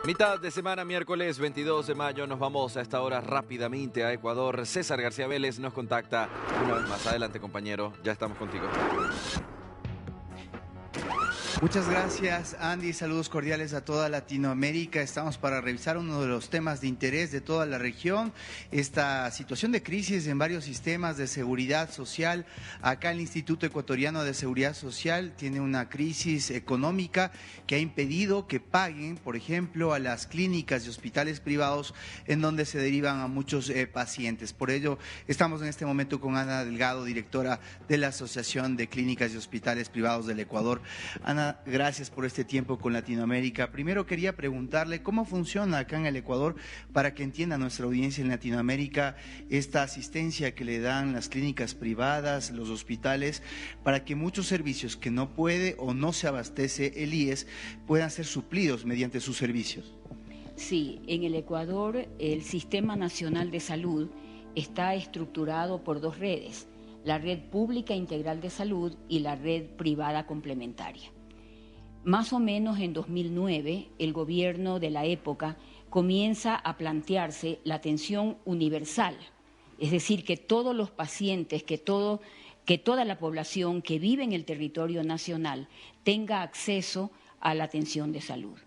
Mitad de semana, miércoles 22 de mayo, nos vamos a esta hora rápidamente a Ecuador. César García Vélez nos contacta una vez más. Adelante, compañero, ya estamos contigo. Muchas gracias, Andy. Saludos cordiales a toda Latinoamérica. Estamos para revisar uno de los temas de interés de toda la región, esta situación de crisis en varios sistemas de seguridad social. Acá el Instituto Ecuatoriano de Seguridad Social tiene una crisis económica que ha impedido que paguen, por ejemplo, a las clínicas y hospitales privados en donde se derivan a muchos pacientes. Por ello, estamos en este momento con Ana Delgado, directora de la Asociación de Clínicas y Hospitales Privados del Ecuador. Ana, gracias por este tiempo con Latinoamérica. Primero quería preguntarle cómo funciona acá en el Ecuador para que entienda nuestra audiencia en Latinoamérica esta asistencia que le dan las clínicas privadas, los hospitales, para que muchos servicios que no puede o no se abastece el IES puedan ser suplidos mediante sus servicios. Sí, en el Ecuador el Sistema Nacional de Salud está estructurado por dos redes, la red pública integral de salud y la red privada complementaria. Más o menos en 2009, el gobierno de la época comienza a plantearse la atención universal, es decir, que todos los pacientes, que toda la población que vive en el territorio nacional tenga acceso a la atención de salud.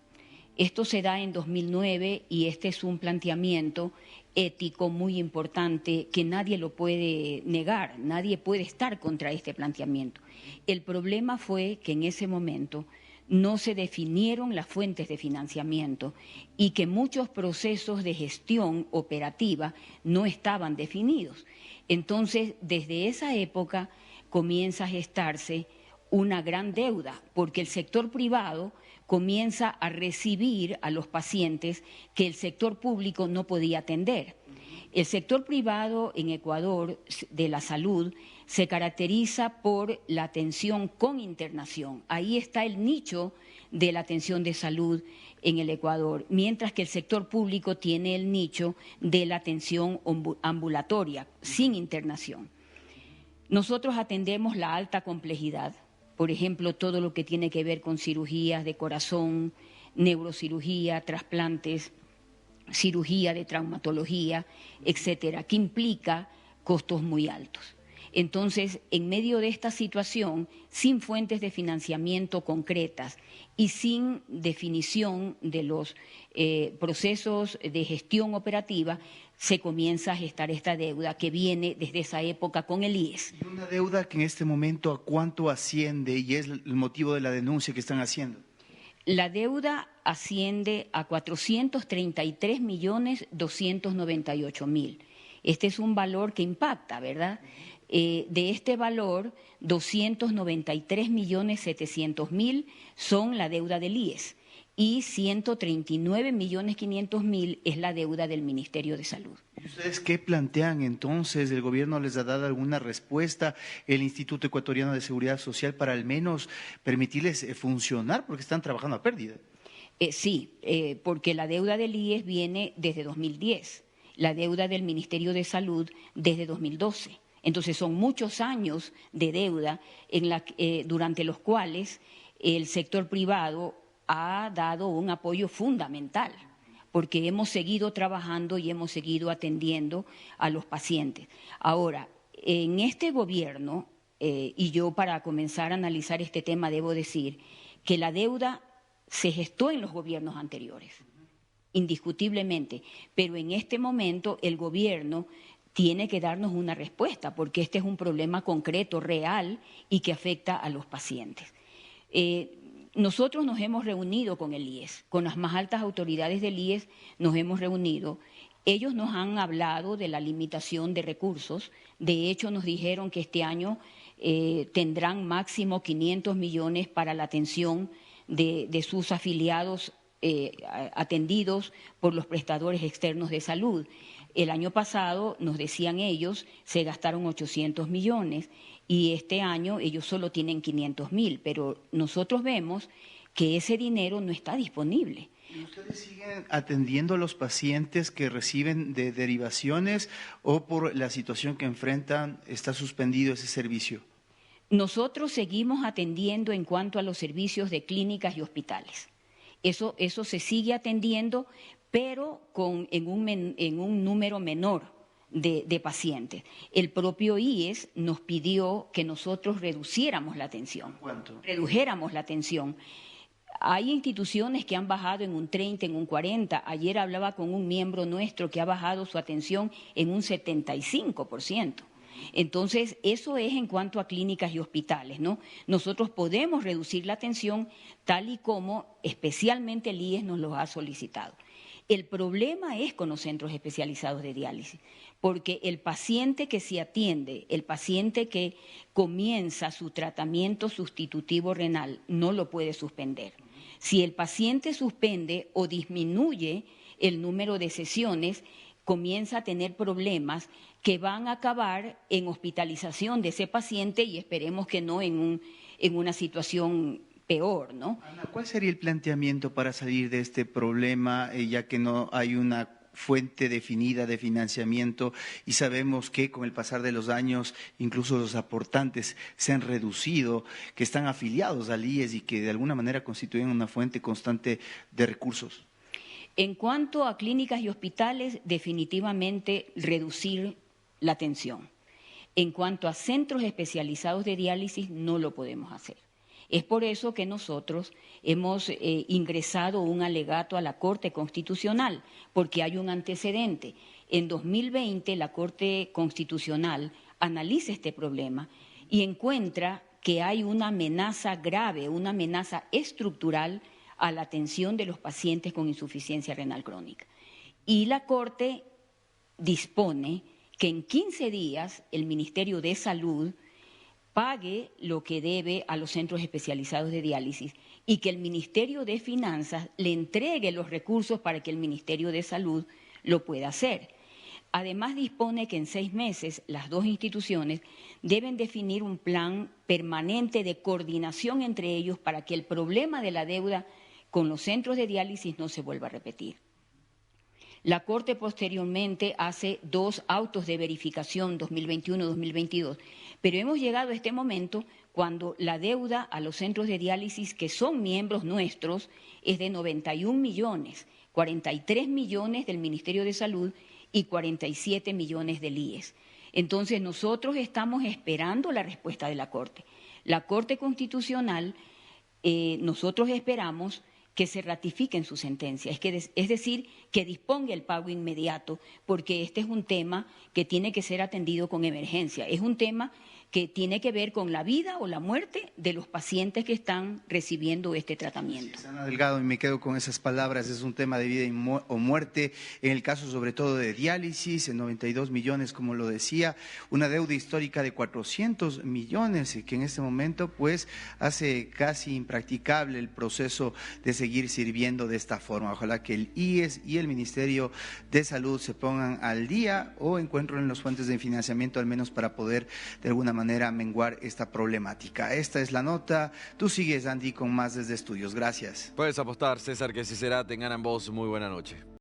Esto se da en 2009 y este es un planteamiento ético muy importante que nadie lo puede negar, nadie puede estar contra este planteamiento. El problema fue que en ese momento no se definieron las fuentes de financiamiento y que muchos procesos de gestión operativa no estaban definidos. Entonces, desde esa época comienza a gestarse una gran deuda, porque el sector privado comienza a recibir a los pacientes que el sector público no podía atender. El sector privado en Ecuador de la salud se caracteriza por la atención con internación. Ahí está el nicho de la atención de salud en el Ecuador, mientras que el sector público tiene el nicho de la atención ambulatoria, sin internación. Nosotros atendemos la alta complejidad, por ejemplo, todo lo que tiene que ver con cirugías de corazón, neurocirugía, trasplantes, cirugía de traumatología, etcétera, que implica costos muy altos. Entonces, en medio de esta situación, sin fuentes de financiamiento concretas y sin definición de los procesos de gestión operativa, se comienza a gestar esta deuda que viene desde esa época con el IES. ¿Y una deuda que en este momento a cuánto asciende y es el motivo de la denuncia que están haciendo? La deuda asciende a 433.298.000. Este es un valor que impacta, ¿verdad? De este valor, 293.700.000 son la deuda del IES y 139.500.000 es la deuda del Ministerio de Salud. ¿Y ustedes qué plantean entonces? ¿El gobierno les ha dado alguna respuesta, el Instituto Ecuatoriano de Seguridad Social, para al menos permitirles funcionar porque están trabajando a pérdida? Sí, porque la deuda del IES viene desde 2010, la deuda del Ministerio de Salud desde 2012. Entonces son muchos años de deuda durante los cuales el sector privado ha dado un apoyo fundamental, porque hemos seguido trabajando y hemos seguido atendiendo a los pacientes. Ahora, en este gobierno, y yo para comenzar a analizar este tema debo decir que la deuda se gestó en los gobiernos anteriores, indiscutiblemente, pero en este momento el gobierno tiene que darnos una respuesta, porque este es un problema concreto, real y que afecta a los pacientes. Nosotros nos hemos reunido con el IES, con las más altas autoridades del IES nos hemos reunido. Ellos nos han hablado de la limitación de recursos, de hecho nos dijeron que este año tendrán máximo 500 millones para la atención de sus afiliados atendidos por los prestadores externos de salud. El año pasado, nos decían ellos, se gastaron 800 millones y este año ellos solo tienen 500.000, pero nosotros vemos que ese dinero no está disponible. ¿Y ustedes siguen atendiendo a los pacientes que reciben de derivaciones o por la situación que enfrentan está suspendido ese servicio? Nosotros seguimos atendiendo en cuanto a los servicios de clínicas y hospitales. Eso se sigue atendiendo, pero en un número menor de pacientes. El propio IES nos pidió que nosotros reduciéramos la atención. ¿Cuánto? Redujéramos la atención. Hay instituciones que han bajado en un 30, en un 40. Ayer hablaba con un miembro nuestro que ha bajado su atención en un 75%. Entonces, eso es en cuanto a clínicas y hospitales, ¿no? Nosotros podemos reducir la atención tal y como especialmente el IES nos lo ha solicitado. El problema es con los centros especializados de diálisis, porque el paciente que se atiende, el paciente que comienza su tratamiento sustitutivo renal, no lo puede suspender. Si el paciente suspende o disminuye el número de sesiones, comienza a tener problemas que van a acabar en hospitalización de ese paciente y esperemos que no en una situación peor, ¿no? Ana, ¿cuál sería el planteamiento para salir de este problema, ya que no hay una fuente definida de financiamiento y sabemos que con el pasar de los años incluso los aportantes se han reducido, que están afiliados al IES y que de alguna manera constituyen una fuente constante de recursos? En cuanto a clínicas y hospitales, definitivamente reducir la atención. En cuanto a centros especializados de diálisis, no lo podemos hacer. Es por eso que nosotros hemos ingresado un alegato a la Corte Constitucional, porque hay un antecedente. En 2020 la Corte Constitucional analiza este problema y encuentra que hay una amenaza grave, una amenaza estructural a la atención de los pacientes con insuficiencia renal crónica. Y la Corte dispone que en 15 días el Ministerio de Salud pague lo que debe a los centros especializados de diálisis y que el Ministerio de Finanzas le entregue los recursos para que el Ministerio de Salud lo pueda hacer. Además, dispone que en 6 meses las dos instituciones deben definir un plan permanente de coordinación entre ellos para que el problema de la deuda con los centros de diálisis no se vuelva a repetir. La Corte posteriormente hace 2 autos de verificación, 2021-2022, pero hemos llegado a este momento cuando la deuda a los centros de diálisis que son miembros nuestros es de 91 millones, 43 millones del Ministerio de Salud y 47 millones del IES. Entonces nosotros estamos esperando la respuesta de la Corte. La Corte Constitucional, nosotros esperamos que se ratifique en su sentencia, es decir, que disponga el pago inmediato, porque este es un tema que tiene que ser atendido con emergencia, es un tema que tiene que ver con la vida o la muerte de los pacientes que están recibiendo este tratamiento. Sí, Ana Delgado, y me quedo con esas palabras, es un tema de vida o muerte, en el caso sobre todo de diálisis, en 92 millones, como lo decía, una deuda histórica de 400 millones, que en este momento pues hace casi impracticable el proceso de seguir sirviendo de esta forma. Ojalá que el IES y el Ministerio de Salud se pongan al día o encuentren las fuentes de financiamiento al menos para poder de alguna manera menguar esta problemática. Esta es la nota. Tú sigues, Andy, con más desde Estudios. Gracias. Puedes apostar, César, que si será. Tengan ambos muy buena noche.